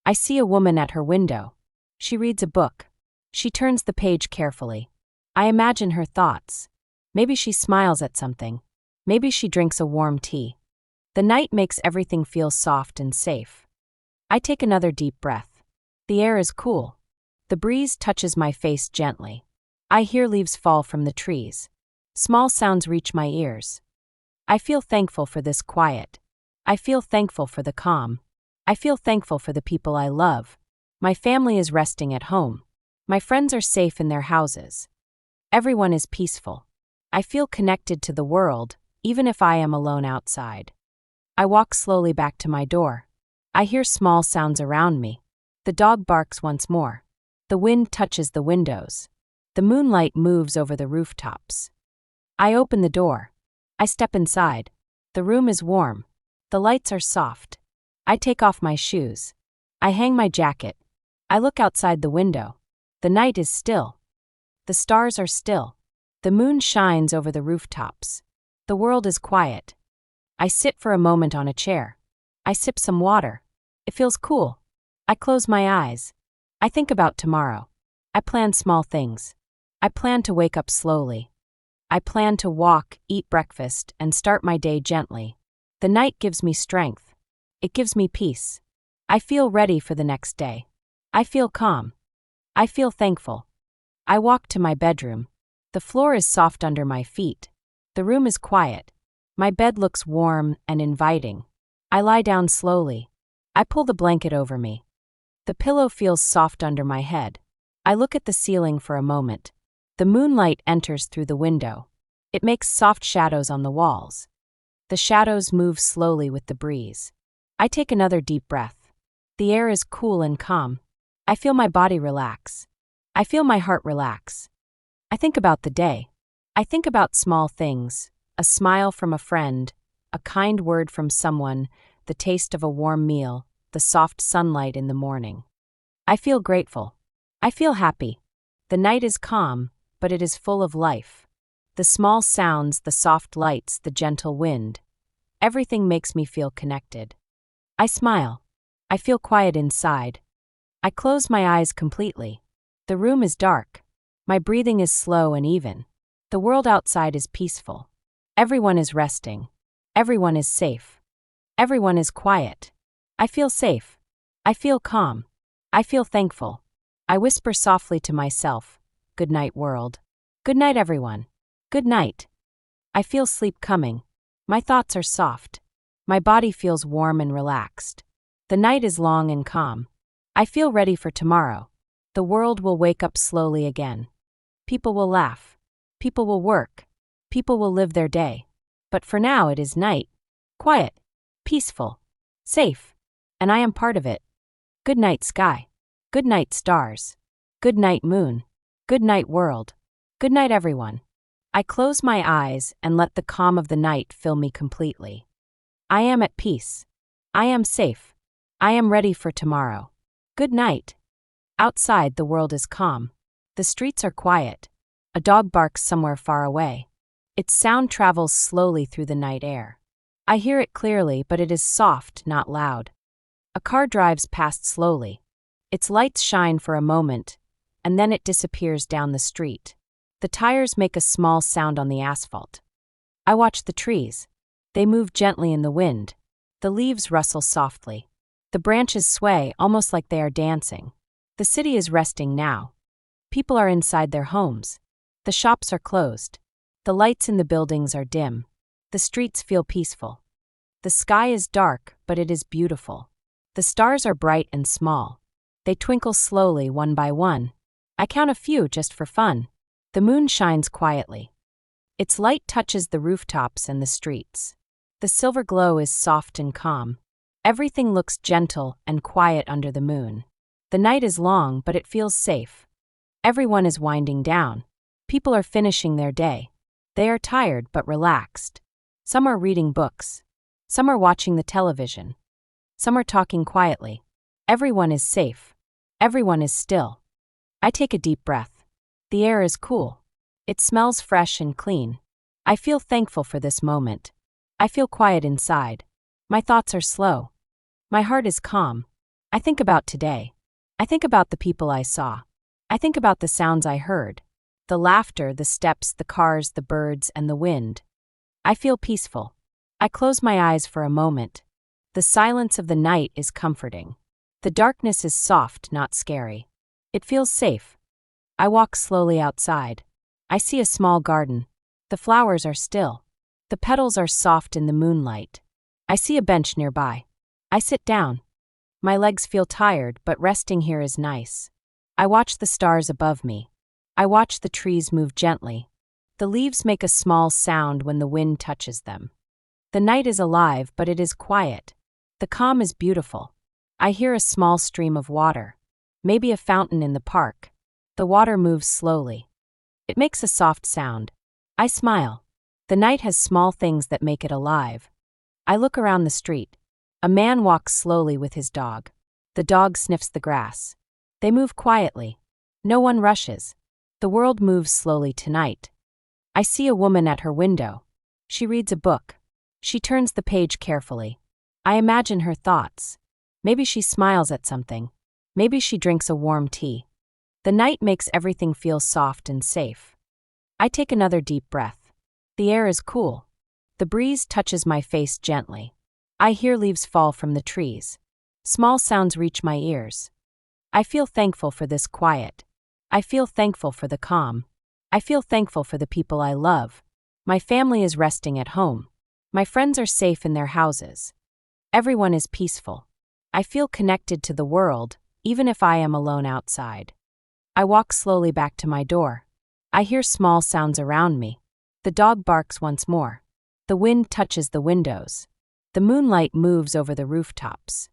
I see a woman at her window. She reads a book. She turns the page carefully. I imagine her thoughts. Maybe she smiles at something. Maybe she drinks a warm tea. The night makes everything feel soft and safe. I take another deep breath. The air is cool. The breeze touches my face gently. I hear leaves fall from the trees. Small sounds reach my ears. I feel thankful for this quiet. I feel thankful for the calm. I feel thankful for the people I love. My family is resting at home. My friends are safe in their houses. Everyone is peaceful. I feel connected to the world, even if I am alone outside. I walk slowly back to my door. I hear small sounds around me. The dog barks once more. The wind touches the windows. The moonlight moves over the rooftops. I open the door. I step inside. The room is warm. The lights are soft. I take off my shoes. I hang my jacket. I look outside the window. The night is still. The stars are still. The moon shines over the rooftops. The world is quiet. I sit for a moment on a chair. I sip some water. It feels cool. I close my eyes. I think about tomorrow. I plan small things. I plan to wake up slowly. I plan to walk, eat breakfast, and start my day gently. The night gives me strength. It gives me peace. I feel ready for the next day. I feel calm. I feel thankful. I walk to my bedroom. The floor is soft under my feet. The room is quiet. My bed looks warm and inviting. I lie down slowly. I pull the blanket over me. The pillow feels soft under my head. I look at the ceiling for a moment. The moonlight enters through the window. It makes soft shadows on the walls. The shadows move slowly with the breeze. I take another deep breath. The air is cool and calm. I feel my body relax. I feel my heart relax. I think about the day. I think about small things, a smile from a friend, a kind word from someone, the taste of a warm meal, the soft sunlight in the morning. I feel grateful. I feel happy. The night is calm, but it is full of life. The small sounds, the soft lights, the gentle wind. Everything makes me feel connected. I smile. I feel quiet inside. I close my eyes completely. The room is dark. My breathing is slow and even. The world outside is peaceful. Everyone is resting. Everyone is safe. Everyone is quiet. I feel safe. I feel calm. I feel thankful. I whisper softly to myself, "Good night, world. Good night, everyone. Good night." I feel sleep coming. My thoughts are soft. My body feels warm and relaxed. The night is long and calm. I feel ready for tomorrow. The world will wake up slowly again. People will laugh. People will work. People will live their day. But for now it is night. Quiet. Peaceful. Safe. And I am part of it. Good night, sky. Good night, stars. Good night, moon. Good night, world. Good night, everyone. I close my eyes and let the calm of the night fill me completely. I am at peace. I am safe. I am ready for tomorrow. Good night. Outside, the world is calm. The streets are quiet. A dog barks somewhere far away. Its sound travels slowly through the night air. I hear it clearly, but it is soft, not loud. A car drives past slowly. Its lights shine for a moment, and then it disappears down the street. The tires make a small sound on the asphalt. I watch the trees. They move gently in the wind. The leaves rustle softly. The branches sway, almost like they are dancing. The city is resting now. People are inside their homes. The shops are closed. The lights in the buildings are dim. The streets feel peaceful. The sky is dark, but it is beautiful. The stars are bright and small. They twinkle slowly, one by one. I count a few just for fun. The moon shines quietly. Its light touches the rooftops and the streets. The silver glow is soft and calm. Everything looks gentle and quiet under the moon. The night is long, but it feels safe. Everyone is winding down. People are finishing their day. They are tired but relaxed. Some are reading books. Some are watching the television. Some are talking quietly. Everyone is safe. Everyone is still. I take a deep breath. The air is cool. It smells fresh and clean. I feel thankful for this moment. I feel quiet inside. My thoughts are slow. My heart is calm. I think about today. I think about the people I saw. I think about the sounds I heard. The laughter, the steps, the cars, the birds, and the wind. I feel peaceful. I close my eyes for a moment. The silence of the night is comforting. The darkness is soft, not scary. It feels safe. I walk slowly outside. I see a small garden. The flowers are still. The petals are soft in the moonlight. I see a bench nearby. I sit down. My legs feel tired, but resting here is nice. I watch the stars above me. I watch the trees move gently. The leaves make a small sound when the wind touches them. The night is alive, but it is quiet. The calm is beautiful. I hear a small stream of water. Maybe a fountain in the park. The water moves slowly. It makes a soft sound. I smile. The night has small things that make it alive. I look around the street. A man walks slowly with his dog. The dog sniffs the grass. They move quietly. No one rushes. The world moves slowly tonight. I see a woman at her window. She reads a book. She turns the page carefully. I imagine her thoughts. Maybe she smiles at something. Maybe she drinks a warm tea. The night makes everything feel soft and safe. I take another deep breath. The air is cool. The breeze touches my face gently. I hear leaves fall from the trees. Small sounds reach my ears. I feel thankful for this quiet. I feel thankful for the calm. I feel thankful for the people I love. My family is resting at home. My friends are safe in their houses. Everyone is peaceful. I feel connected to the world, even if I am alone outside. I walk slowly back to my door. I hear small sounds around me. The dog barks once more. The wind touches the windows. The moonlight moves over the rooftops.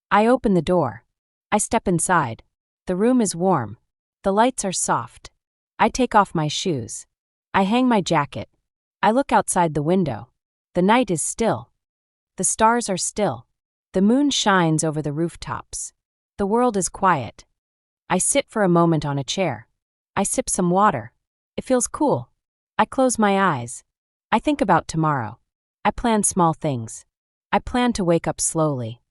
I open the door. I step inside. The room is warm. The lights are soft. I take off my shoes. I hang my jacket. I look outside the window. The night is still. The stars are still. The moon shines over the rooftops. The world is quiet. I sit for a moment on a chair. I sip some water. It feels cool. I close my eyes. I think about tomorrow. I plan small things. I plan to wake up slowly.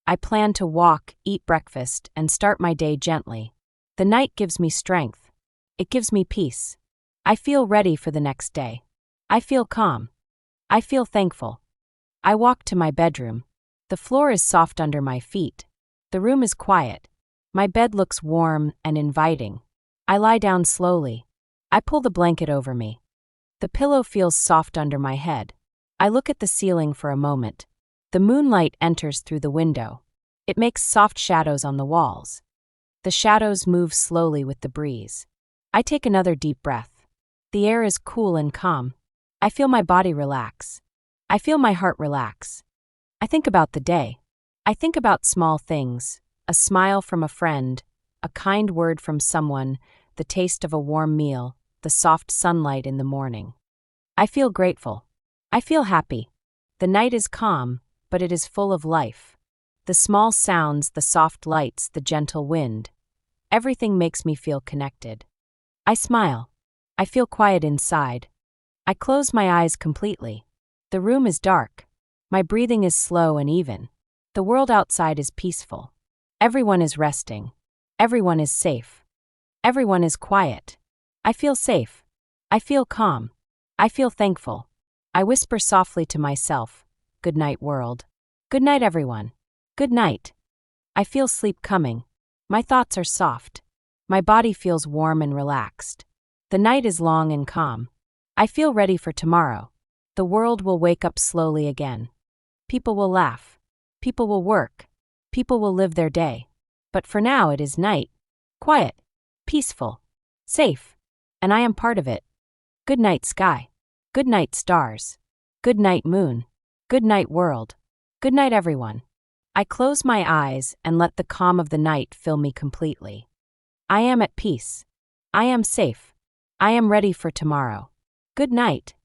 I plan to walk, eat breakfast, and start my day gently. The night gives me strength. It gives me peace. I feel ready for the next day. I feel calm. I feel thankful. I walk to my bedroom. The floor is soft under my feet. The room is quiet. My bed looks warm and inviting. I lie down slowly. I pull the blanket over me. The pillow feels soft under my head. I look at the ceiling for a moment. The moonlight enters through the window. It makes soft shadows on the walls. The shadows move slowly with the breeze. I take another deep breath. The air is cool and calm. I feel my body relax. I feel my heart relax. I think about the day. I think about small things, a smile from a friend, a kind word from someone, the taste of a warm meal, the soft sunlight in the morning. I feel grateful. I feel happy. The night is calm, but it is full of life. The small sounds, the soft lights, the gentle wind. Everything makes me feel connected. I smile. I feel quiet inside. I close my eyes completely. The room is dark. My breathing is slow and even. The world outside is peaceful. Everyone is resting. Everyone is safe. Everyone is quiet. I feel safe. I feel calm. I feel thankful. I whisper softly to myself, "Good night, world. Good night, everyone. Good night." I feel sleep coming. My thoughts are soft. My body feels warm and relaxed. The night is long and calm. I feel ready for tomorrow. The world will wake up slowly again. People will laugh. People will work. People will live their day. But for now it is night. Quiet. Peaceful. Safe. And I am part of it. Good night, sky. Good night, stars. Good night, moon. Good night, world. Good night, everyone. I close my eyes and let the calm of the night fill me completely. I am at peace. I am safe. I am ready for tomorrow. Good night.